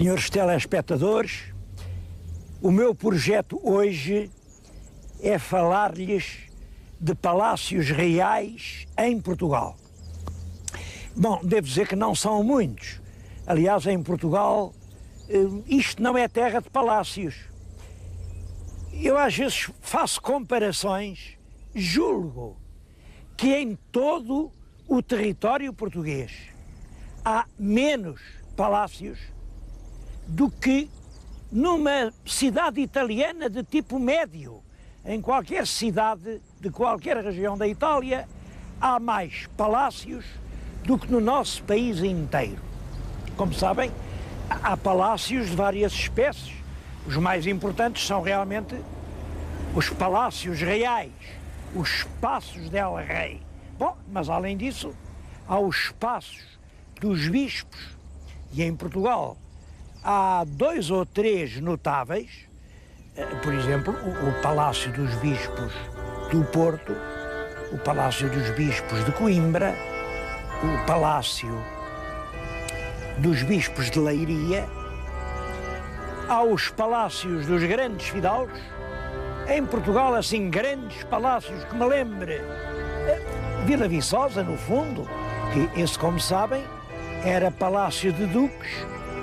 Senhores telespectadores, o meu projeto hoje é falar-lhes de palácios reais em Portugal. Bom, devo dizer que não são muitos. Aliás, em Portugal, isto não é terra de palácios. Eu às vezes faço comparações, julgo que em todo o território português há menos palácios do que numa cidade italiana de tipo médio. Em qualquer cidade de qualquer região da Itália há mais palácios do que no nosso país inteiro. Como sabem, há palácios de várias espécies. Os mais importantes são realmente os palácios reais, os Paços del Rei. Bom, mas além disso, há os Paços dos Bispos, e em Portugal há 2 ou 3 notáveis, por exemplo, o Palácio dos Bispos do Porto, o Palácio dos Bispos de Coimbra, o Palácio dos Bispos de Leiria, há os Palácios dos Grandes Fidalgos. Em Portugal, assim, grandes palácios que me lembre Vila Viçosa, no fundo, que esse, como sabem, era palácio de duques,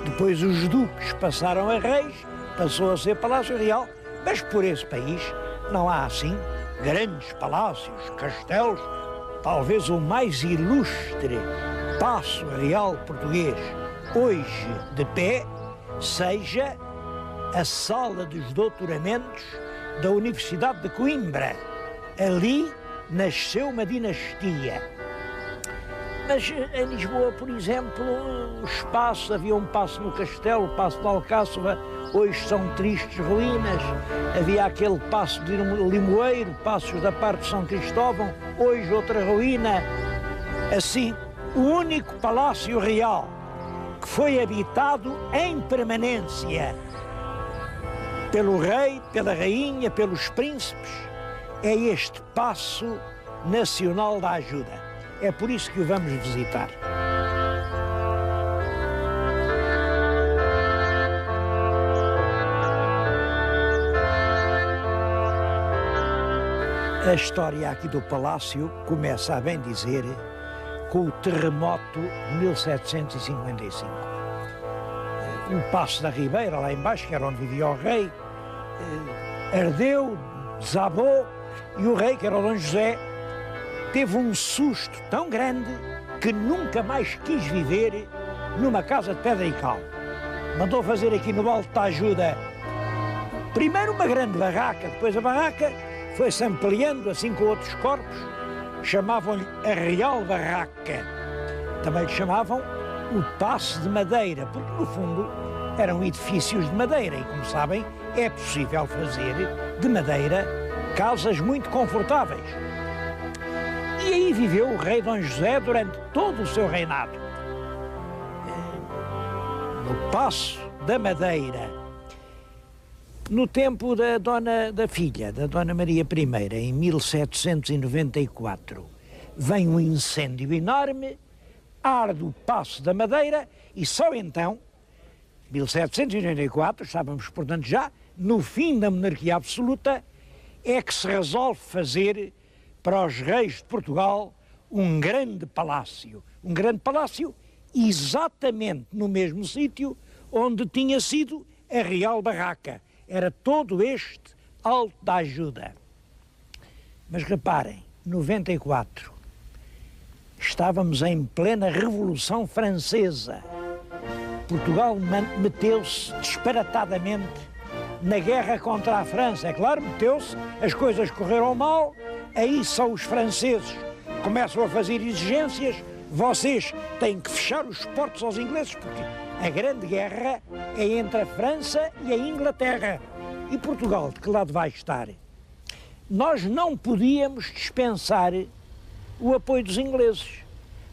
depois os duques passaram a reis, passou a ser palácio real, mas por esse país não há assim grandes palácios, castelos. Talvez o mais ilustre paço real português hoje de pé seja a Sala dos Doutoramentos da Universidade de Coimbra. Ali nasceu uma dinastia. Mas em Lisboa, por exemplo, os passos, havia um passo no Castelo, o Passo de Alcáçova, hoje são tristes ruínas. Havia aquele passo de Limoeiro, Passos da Parte de São Cristóvão, hoje outra ruína. Assim, o único palácio real que foi habitado em permanência pelo rei, pela rainha, pelos príncipes, é este Paço Nacional da Ajuda. É por isso que o vamos visitar. A história aqui do palácio começa, a bem dizer, com o terremoto de 1755. O Paço da Ribeira, lá embaixo, que era onde vivia o rei, ardeu, desabou, e o rei, que era o Dom José, teve um susto tão grande que nunca mais quis viver numa casa de pedra e cal. Mandou fazer aqui no Alto da Ajuda primeiro uma grande barraca, depois a barraca foi-se ampliando assim com outros corpos, chamavam-lhe a Real Barraca. Também lhe chamavam o Paço de Madeira, porque no fundo eram edifícios de madeira e, como sabem, é possível fazer de madeira casas muito confortáveis. E aí viveu o rei Dom José durante todo o seu reinado. No Paço da Madeira, no tempo da filha, da Dona Maria I, em 1794, vem um incêndio enorme, arde o Paço da Madeira e só então, 1794, estávamos portanto já no fim da monarquia absoluta, é que se resolve fazer para os reis de Portugal um grande palácio exatamente no mesmo sítio onde tinha sido a Real Barraca. Era todo este Alto da Ajuda. Mas reparem, 94, estávamos em plena Revolução Francesa. Portugal meteu-se disparatadamente na guerra contra a França. É claro, meteu-se, as coisas correram mal, aí são os franceses começam a fazer exigências, vocês têm que fechar os portos aos ingleses, porque a grande guerra é entre a França e a Inglaterra. E Portugal, de que lado vai estar? Nós não podíamos dispensar o apoio dos ingleses,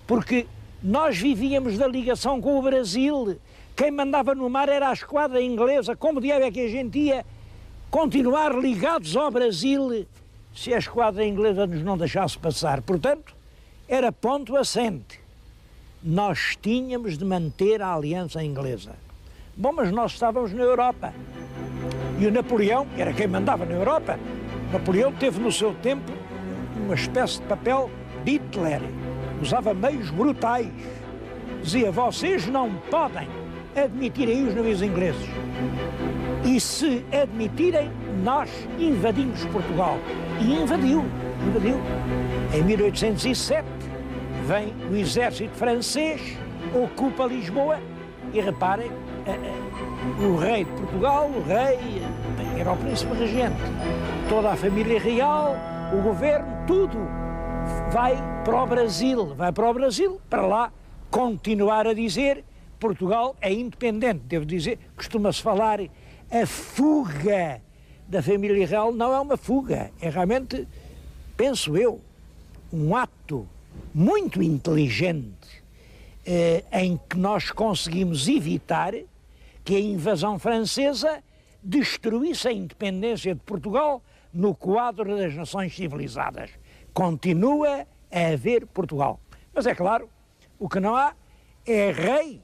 porque nós vivíamos da ligação com o Brasil. Quem mandava no mar era a esquadra inglesa. Como diabo é que a gente ia continuar ligados ao Brasil se a esquadra inglesa nos não deixasse passar? Portanto, era ponto assente. Nós tínhamos de manter a aliança inglesa. Bom, mas nós estávamos na Europa. E o Napoleão, que era quem mandava na Europa, Napoleão teve no seu tempo uma espécie de papel de Hitler. Usava meios brutais. Dizia, vocês não podem admitir aí os navios ingleses. E se admitirem, nós invadimos Portugal. E invadiu. Em 1807, vem o exército francês, ocupa Lisboa e reparem, o rei de Portugal, o rei, era o príncipe regente, toda a família real, o governo, tudo vai para o Brasil, para lá continuar a dizer Portugal é independente. Devo dizer, costuma-se falar, a fuga da família real não é uma fuga, é realmente, penso eu, um ato muito inteligente em que nós conseguimos evitar que a invasão francesa destruísse a independência de Portugal no quadro das nações civilizadas. Continua a haver Portugal. Mas é claro, o que não há é rei,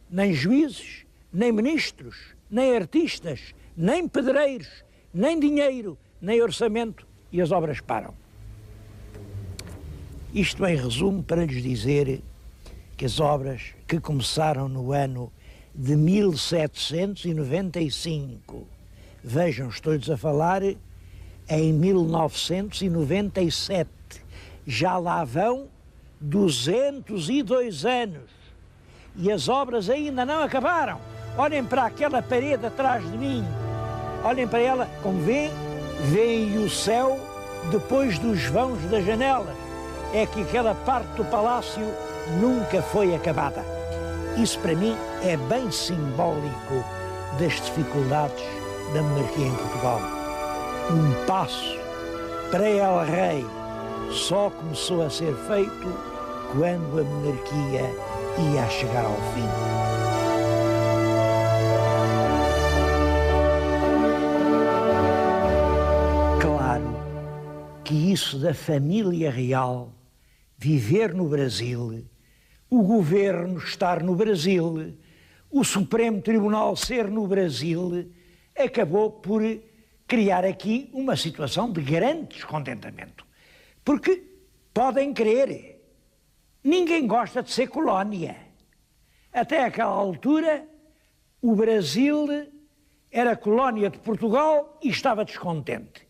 nem juízes, nem ministros, nem artistas, nem pedreiros, nem dinheiro, nem orçamento, e as obras param. Isto em resumo para lhes dizer que as obras que começaram no ano de 1795, vejam, estou-lhes a falar em 1997, já lá vão 202 anos e as obras ainda não acabaram. Olhem para aquela parede atrás de mim, olhem para ela, como veem o céu depois dos vãos das janelas. É que aquela parte do palácio nunca foi acabada. Isso para mim é bem simbólico das dificuldades da monarquia em Portugal. Um passo para El Rei só começou a ser feito quando a monarquia ia a chegar ao fim. Claro que isso da família real viver no Brasil, o governo estar no Brasil, o Supremo Tribunal ser no Brasil, acabou por criar aqui uma situação de grande descontentamento. Porque, podem crer, ninguém gosta de ser colónia. Até aquela altura, o Brasil era colónia de Portugal e estava descontente.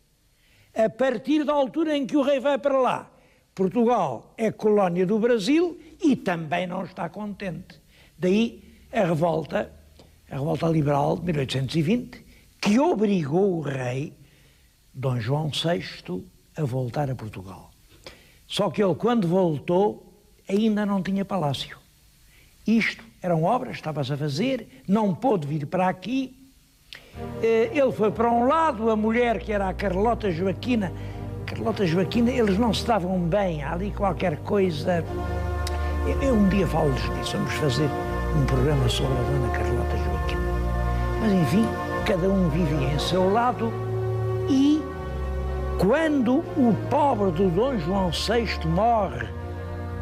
A partir da altura em que o rei vai para lá, Portugal é colónia do Brasil e também não está contente. Daí a revolta liberal de 1820, que obrigou o rei, Dom João VI, a voltar a Portugal. Só que ele, quando voltou, ainda não tinha palácio. Isto eram obras, estava-se a fazer, não pôde vir para aqui. Ele foi para um lado, a mulher, que era a Carlota Joaquina, eles não se davam bem, há ali qualquer coisa. Eu um dia falo-lhes disso, vamos fazer um programa sobre a Dona Carlota Joaquina. Mas enfim, cada um vivia em seu lado e quando o pobre do Dom João VI morre,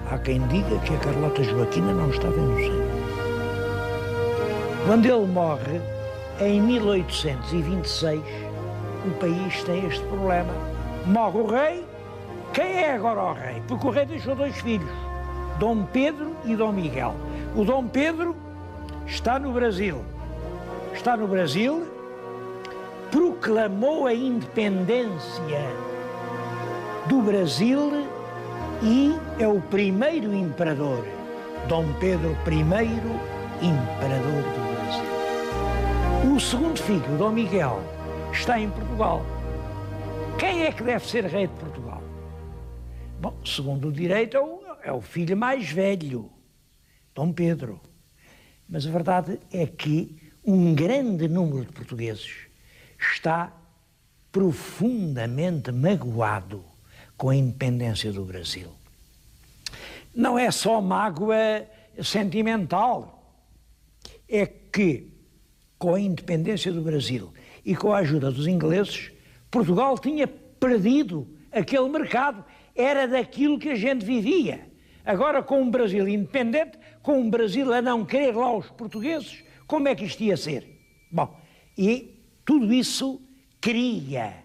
há quem diga que a Carlota Joaquina não estava inocente. Quando ele morre, em 1826, o país tem este problema. Morre o rei, quem é agora o rei? Porque o rei deixou dois filhos, Dom Pedro e Dom Miguel. O Dom Pedro está no Brasil, proclamou a independência do Brasil e é o primeiro imperador, Dom Pedro I, imperador do Brasil. O segundo filho, Dom Miguel, está em Portugal. Quem é que deve ser rei de Portugal? Bom, segundo o direito, é o filho mais velho, Dom Pedro. Mas a verdade é que um grande número de portugueses está profundamente magoado com a independência do Brasil. Não é só mágoa sentimental, é que com a independência do Brasil e com a ajuda dos ingleses, Portugal tinha perdido aquele mercado, era daquilo que a gente vivia. Agora, com um Brasil independente, com um Brasil a não querer lá os portugueses, Como é que isto ia ser? Bom, e tudo isso cria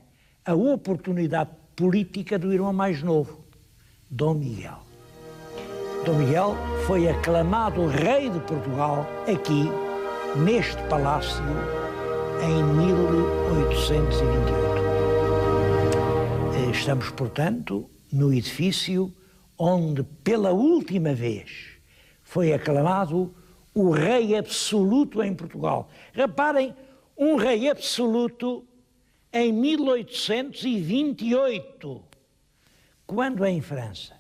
a oportunidade política do irmão mais novo, Dom Miguel. Dom Miguel foi aclamado rei de Portugal aqui, neste palácio, em 1828. Estamos, portanto, no edifício onde, pela última vez, foi aclamado o rei absoluto em Portugal. Reparem, um rei absoluto em 1828, quando em França,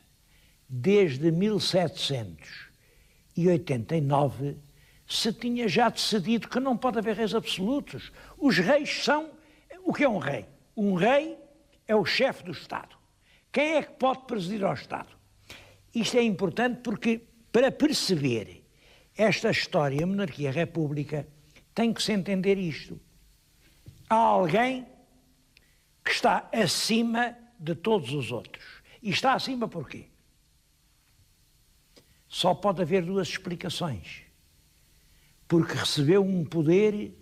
desde 1789, se tinha já decidido que não pode haver reis absolutos. Os reis são... O que é um rei? Um rei é o chefe do Estado. Quem é que pode presidir ao Estado? Isto é importante porque, para perceber esta história, monarquia, república, tem que se entender isto. Há alguém que está acima de todos os outros. E está acima porquê? Só pode haver duas explicações. Porque recebeu um poder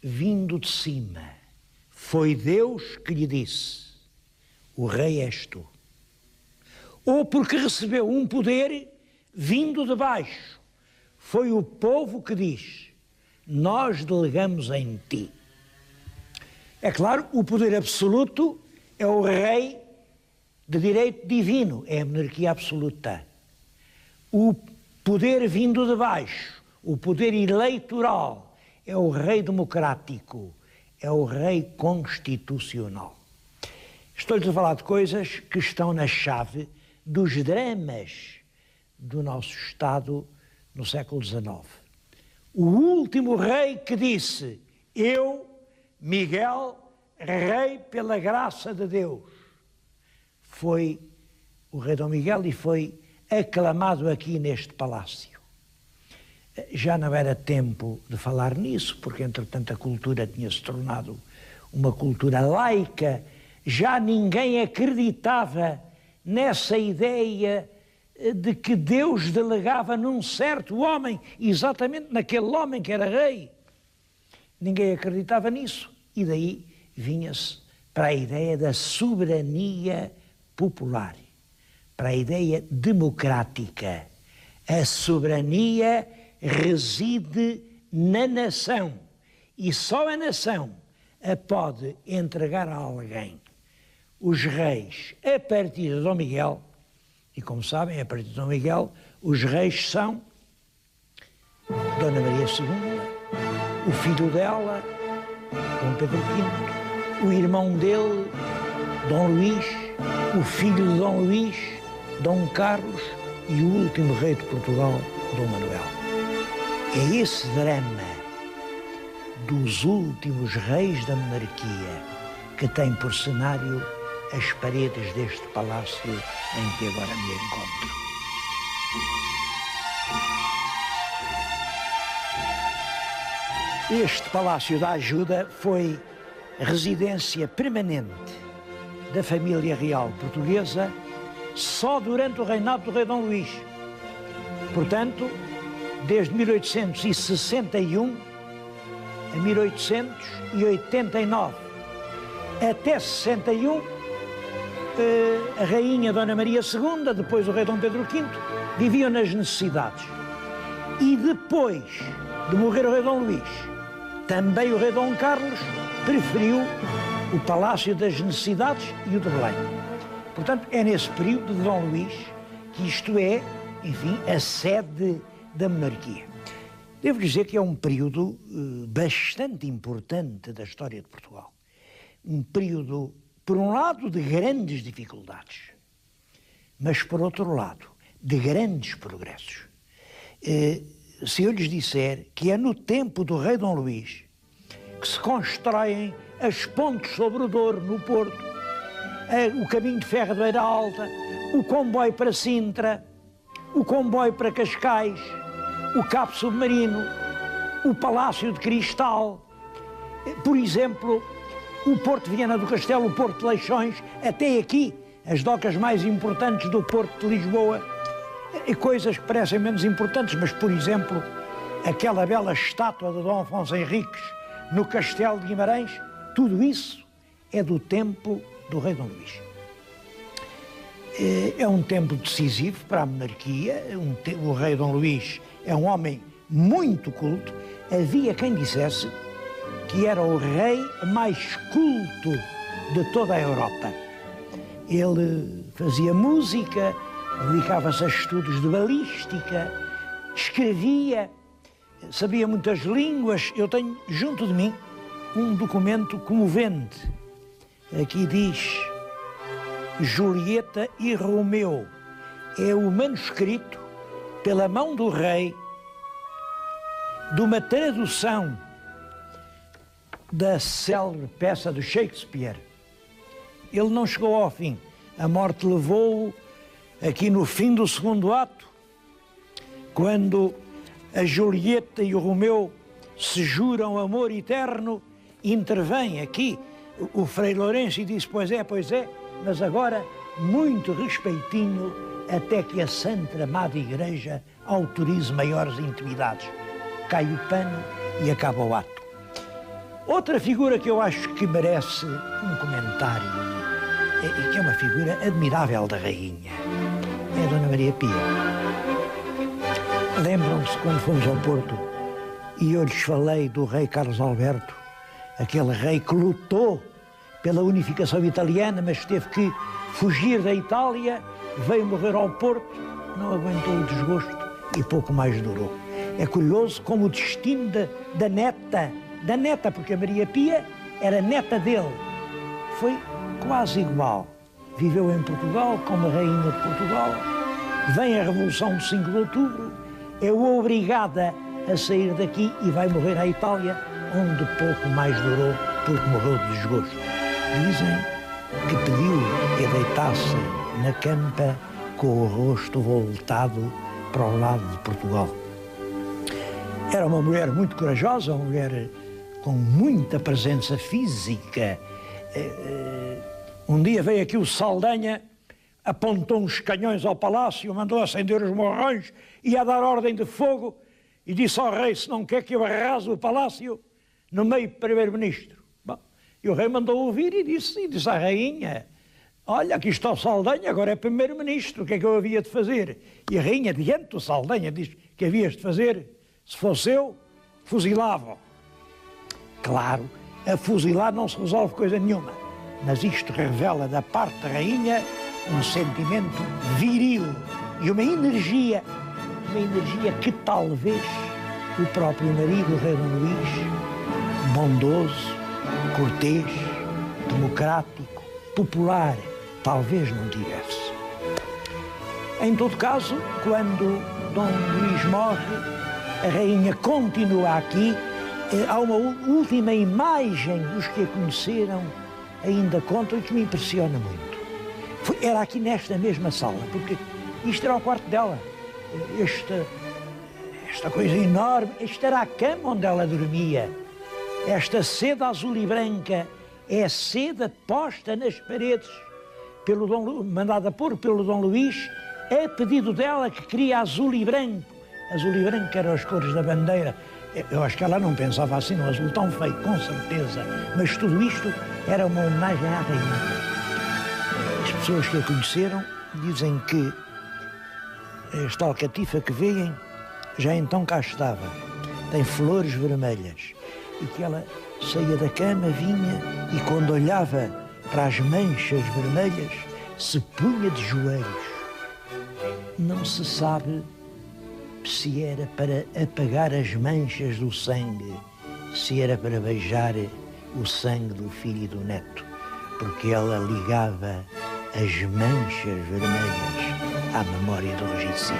vindo de cima. Foi Deus que lhe disse: o rei és tu. Ou porque recebeu um poder vindo de baixo. Foi o povo que diz: nós delegamos em ti. É claro, o poder absoluto é o rei de direito divino, é a monarquia absoluta. O poder vindo de baixo, o poder eleitoral, é o rei democrático, é o rei constitucional. Estou-lhes a falar de coisas que estão na chave dos dramas do nosso Estado no século XIX. O último rei que disse: eu, Miguel, rei pela graça de Deus, foi o rei Dom Miguel e foi aclamado aqui neste palácio. Já não era tempo de falar nisso, porque entretanto a cultura tinha-se tornado uma cultura laica, já ninguém acreditava nessa ideia de que Deus delegava num certo homem, exatamente naquele homem que era rei. Ninguém acreditava nisso, e daí vinha-se para a ideia da soberania popular, para a ideia democrática. A soberania reside na nação, e só a nação a pode entregar a alguém. Os reis, a partir de Dom Miguel, e como sabem, a partir de Dom Miguel, os reis são Dona Maria II, o filho dela, Dom Pedro V, o irmão dele, Dom Luís, o filho de Dom Luís, Dom Carlos e o último rei de Portugal, Dom Manuel. É esse drama dos últimos reis da monarquia que tem por cenário as paredes deste palácio em que agora me encontro. Este Palácio da Ajuda foi residência permanente da família real portuguesa só durante o reinado do rei Dom Luís. Portanto, desde 1861 a 1889. Até 61, a rainha Dona Maria II, depois o rei Dom Pedro V, viviam nas necessidades. E depois de morrer o rei Dom Luís, também o rei Dom Carlos preferiu o Palácio das Necessidades e o de Belém. Portanto, é nesse período de Dom Luís que isto é, enfim, a sede da monarquia. Devo dizer que é um período bastante importante da história de Portugal. Um período, por um lado, de grandes dificuldades, mas, por outro lado, de grandes progressos. Se eu lhes disser que é no tempo do rei Dom Luís que se constroem as pontes sobre o Douro, no Porto, o caminho de ferro de Beira Alta, o comboio para Sintra, o comboio para Cascais, o cabo submarino, o Palácio de Cristal, por exemplo, o Porto de Viana do Castelo, o Porto de Leixões, até aqui, as docas mais importantes do Porto de Lisboa, e coisas que parecem menos importantes, mas, por exemplo, aquela bela estátua de Dom Afonso Henriques no Castelo de Guimarães, tudo isso é do tempo do rei Dom Luís. É um tempo decisivo para a monarquia. O rei Dom Luís é um homem muito culto. Havia quem dissesse que era o rei mais culto de toda a Europa. Ele fazia música, dedicava-se a estudos de balística, escrevia, sabia muitas línguas. Eu tenho junto de mim um documento comovente. Aqui diz Julieta e Romeu. É o manuscrito, pela mão do rei, de uma tradução da célebre peça de Shakespeare. Ele não chegou ao fim. A morte levou-o aqui no fim do segundo ato, quando a Julieta e o Romeu se juram amor eterno. Intervém aqui o Frei Lourenço e diz: pois é, mas agora muito respeitinho, até que a Santa Amada Igreja autorize maiores intimidades. Cai o pano e acaba o ato. Outra figura que eu acho que merece um comentário, que é uma figura admirável da rainha, é a Dona Maria Pia. Lembram-se quando fomos ao Porto e eu lhes falei do rei Carlos Alberto, aquele rei que lutou pela unificação italiana, mas teve que fugir da Itália, veio morrer ao Porto, não aguentou o desgosto e pouco mais durou. É curioso como o destino da neta, porque a Maria Pia era neta dele, foi quase igual. Viveu em Portugal como rainha de Portugal, vem a Revolução de 5 de Outubro, é obrigada a sair daqui e vai morrer à Itália, onde pouco mais durou, porque morreu de desgosto. Dizem que pediu que deitasse na campa com o rosto voltado para o lado de Portugal. Era uma mulher muito corajosa, uma mulher com muita presença física. Um dia veio aqui o Saldanha, apontou uns canhões ao palácio, mandou acender os morrões, ia dar ordem de fogo e disse ao rei: se não quer que eu arrase o palácio, no meio do primeiro-ministro. E o rei mandou ouvir e disse à rainha: olha, aqui está o Saldanha, agora é primeiro-ministro, o que é que eu havia de fazer? E a rainha, diante do Saldanha, diz: que havias de fazer? Se fosse eu, fuzilava. Claro, a fuzilar não se resolve coisa nenhuma, mas isto revela da parte da rainha um sentimento viril e uma energia que talvez o próprio marido, o rei Dom Luís, bondoso, cortês, democrático, popular, talvez não tivesse. Em todo caso, quando Dom Luís morre, a rainha continua aqui. Há uma última imagem dos que a conheceram, ainda contam, e que me impressiona muito. Era aqui nesta mesma sala, porque isto era o quarto dela. Esta coisa enorme, esta era a cama onde ela dormia. Esta seda azul e branca é a seda posta nas paredes, mandada pôr pelo Dom Luís, a pedido dela, que queria azul e branco. Azul e branco eram as cores da bandeira. Eu acho que ela não pensava assim no azul tão feio, com certeza. Mas tudo isto era uma homenagem à rainha. As pessoas que a conheceram dizem que esta alcatifa que veem já então cá estava. Tem flores vermelhas. E que ela saía da cama, vinha, e quando olhava para as manchas vermelhas, se punha de joelhos. Não se sabe se era para apagar as manchas do sangue, se era para beijar o sangue do filho e do neto, porque ela ligava as manchas vermelhas à memória do regicida.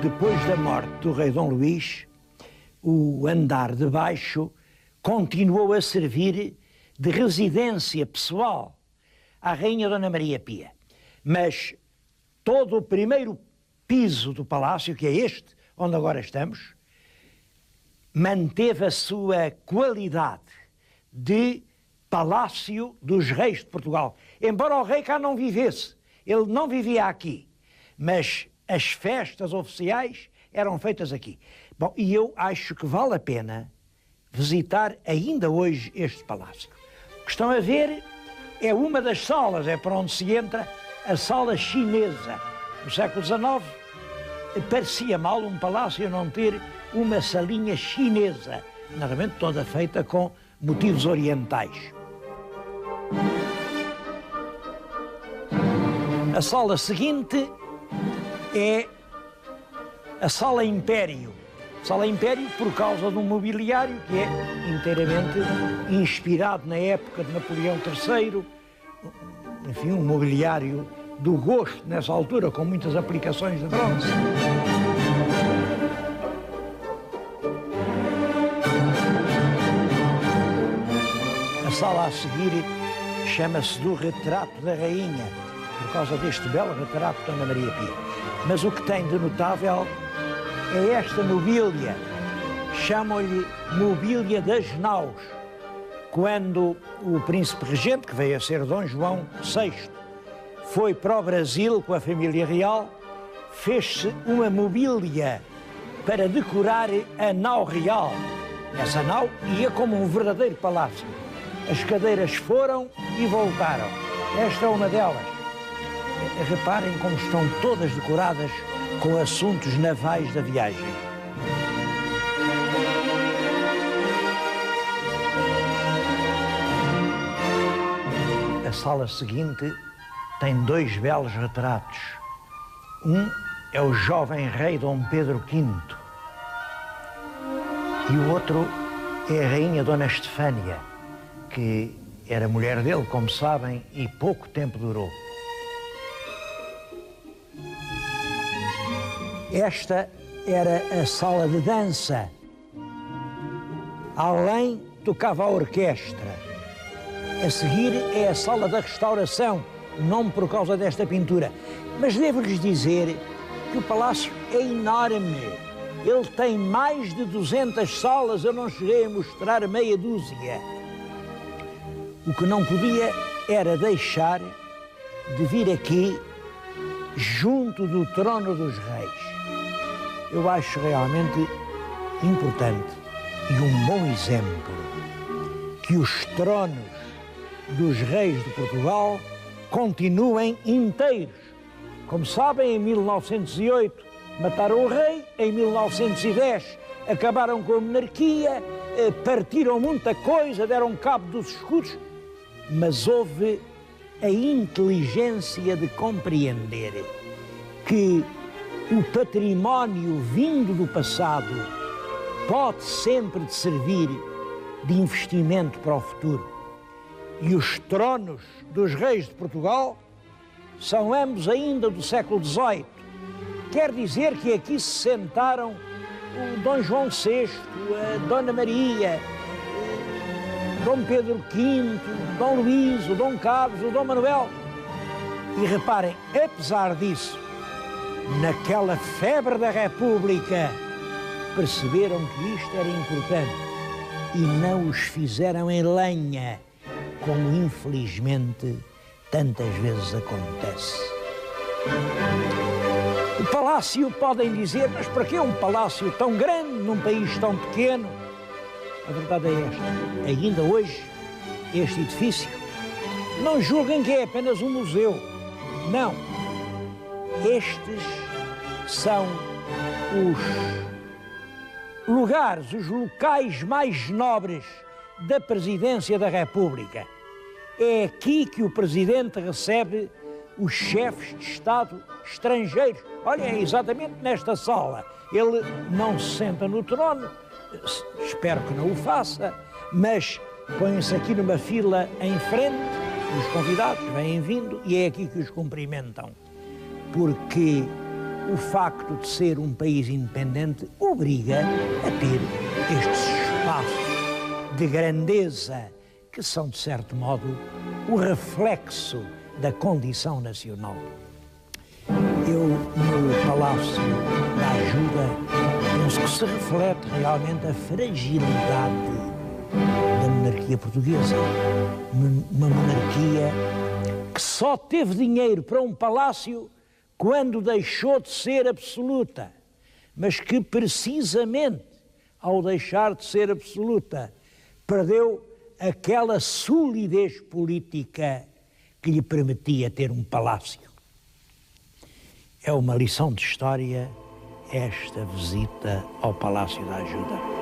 Depois da morte do rei Dom Luís, o andar de baixo continuou a servir de residência pessoal à rainha Dona Maria Pia. Mas todo o primeiro piso do palácio, que é este, onde agora estamos, manteve a sua qualidade de Palácio dos Reis de Portugal. Embora o rei cá não vivesse, ele não vivia aqui, mas as festas oficiais eram feitas aqui. Bom, e eu acho que vale a pena visitar ainda hoje este palácio. O que estão a ver é uma das salas, é para onde se entra, a sala chinesa. No século XIX, parecia mal um palácio não ter uma salinha chinesa, normalmente toda feita com motivos orientais. A sala seguinte é a Sala Império. Sala Império por causa de um mobiliário que é inteiramente inspirado na época de Napoleão III, enfim, um mobiliário do gosto nessa altura, com muitas aplicações de bronze. A sala a seguir chama-se do Retrato da Rainha, por causa deste belo retrato de Ana Maria Pia. Mas o que tem de notável é esta mobília, chamam-lhe mobília das naus. Quando o príncipe regente, que veio a ser Dom João VI, foi para o Brasil com a família real, fez-se uma mobília para decorar a nau real. Essa nau ia como um verdadeiro palácio. As cadeiras foram e voltaram. Esta é uma delas. Reparem como estão todas decoradas com assuntos navais da viagem. A sala seguinte tem dois belos retratos. Um é o jovem rei Dom Pedro V e o outro é a rainha Dona Estefânia, que era mulher dele, como sabem, e pouco tempo durou. Esta era a sala de dança. Além tocava a orquestra. A seguir é a sala da restauração, não por causa desta pintura. Mas devo-lhes dizer que o palácio é enorme. Ele tem mais de 200 salas, eu não cheguei a mostrar meia dúzia. O que não podia era deixar de vir aqui junto do trono dos reis. Eu acho realmente importante e um bom exemplo que os tronos dos reis de Portugal continuem inteiros. Como sabem, em 1908 mataram o rei, em 1910 acabaram com a monarquia, partiram muita coisa, deram cabo dos escudos, mas houve a inteligência de compreender que o património vindo do passado pode sempre servir de investimento para o futuro. E os tronos dos reis de Portugal são ambos ainda do século XVIII. Quer dizer que aqui se sentaram o Dom João VI, a Dona Maria, Dom Pedro V, Dom Luís, o Dom Carlos, o Dom Manuel. E reparem, apesar disso, naquela febre da República, perceberam que isto era importante e não os fizeram em lenha, como infelizmente tantas vezes acontece. O palácio, podem dizer, mas para que um palácio tão grande num país tão pequeno? A verdade é esta. Ainda hoje, este edifício, não julguem que é apenas um museu. Não. Estes são os lugares, os locais mais nobres da Presidência da República. É aqui que o Presidente recebe os chefes de Estado estrangeiros. Olha, é exatamente nesta sala. Ele não se senta no trono, espero que não o faça, mas põe-se aqui numa fila em frente, os convidados vêm vindo e é aqui que os cumprimentam. Porque o facto de ser um país independente obriga a ter estes espaços de grandeza que são, de certo modo, o reflexo da condição nacional. Eu, no Palácio da Ajuda, penso que se reflete realmente a fragilidade da monarquia portuguesa. Uma monarquia que só teve dinheiro para um palácio quando deixou de ser absoluta, mas que precisamente ao deixar de ser absoluta perdeu aquela solidez política que lhe permitia ter um palácio. É uma lição de história esta visita ao Palácio da Ajuda.